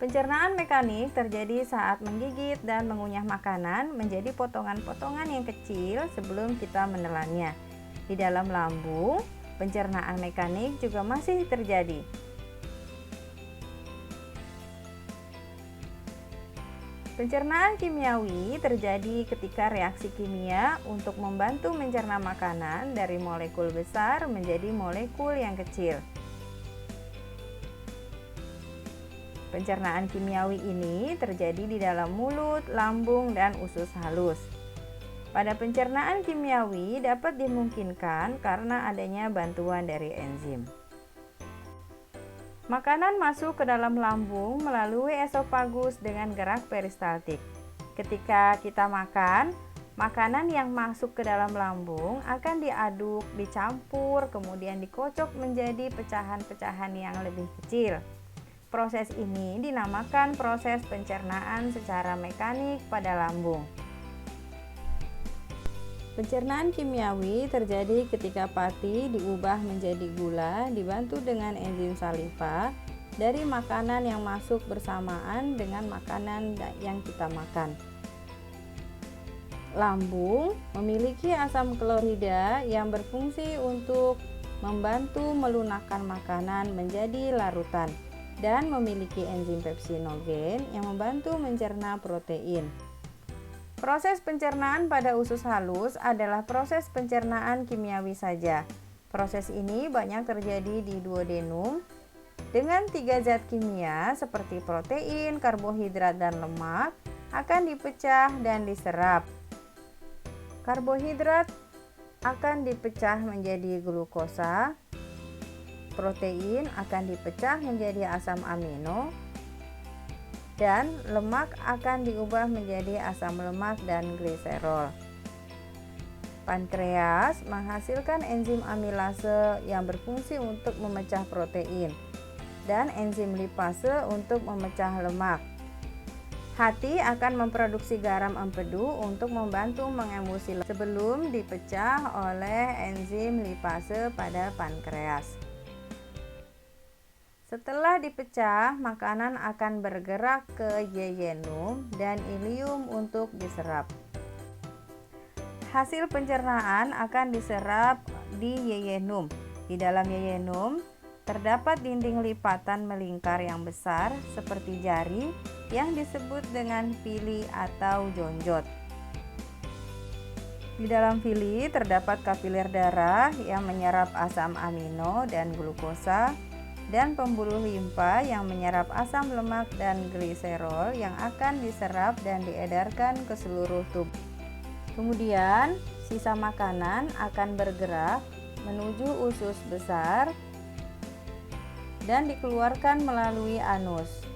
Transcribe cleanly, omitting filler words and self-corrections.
Pencernaan mekanik terjadi saat menggigit dan mengunyah makanan menjadi potongan-potongan yang kecil sebelum kita menelannya. Di dalam lambung, pencernaan mekanik juga masih terjadi. Pencernaan kimiawi terjadi ketika reaksi kimia untuk membantu mencerna makanan dari molekul besar menjadi molekul yang kecil. Pencernaan kimiawi ini terjadi di dalam mulut, lambung, dan usus halus. Pada pencernaan kimiawi dapat dimungkinkan karena adanya bantuan dari enzim. Makanan masuk ke dalam lambung melalui esofagus dengan gerak peristaltik. Ketika kita makan, makanan yang masuk ke dalam lambung akan diaduk, dicampur, kemudian dikocok menjadi pecahan-pecahan yang lebih kecil. Proses ini dinamakan proses pencernaan secara mekanik pada lambung. Pencernaan kimiawi terjadi ketika pati diubah menjadi gula dibantu dengan enzim saliva dari makanan yang masuk bersamaan dengan makanan yang kita makan. Lambung memiliki asam klorida yang berfungsi untuk membantu melunakkan makanan menjadi larutan dan memiliki enzim pepsinogen yang membantu mencerna protein. Proses pencernaan pada usus halus adalah proses pencernaan kimiawi saja. Proses ini banyak terjadi di duodenum dengan 3 zat kimia seperti protein, karbohidrat, dan lemak akan dipecah dan diserap. Karbohidrat akan dipecah menjadi glukosa, protein akan dipecah menjadi asam amino, dan lemak akan diubah menjadi asam lemak dan gliserol. Pankreas menghasilkan enzim amilase yang berfungsi untuk memecah protein dan enzim lipase untuk memecah lemak. Hati akan memproduksi garam empedu untuk membantu mengemulsi lemak sebelum dipecah oleh enzim lipase pada pankreas. Setelah dipecah, makanan akan bergerak ke yeyunum dan ileum untuk diserap. Hasil pencernaan akan diserap di yeyunum. Di dalam yeyunum terdapat dinding lipatan melingkar yang besar seperti jari yang disebut dengan villi atau jonjot. Di dalam villi terdapat kapiler darah yang menyerap asam amino dan glukosa, dan pembuluh limfa yang menyerap asam lemak dan gliserol yang akan diserap dan diedarkan ke seluruh tubuh. Kemudian, sisa makanan akan bergerak menuju usus besar dan dikeluarkan melalui anus.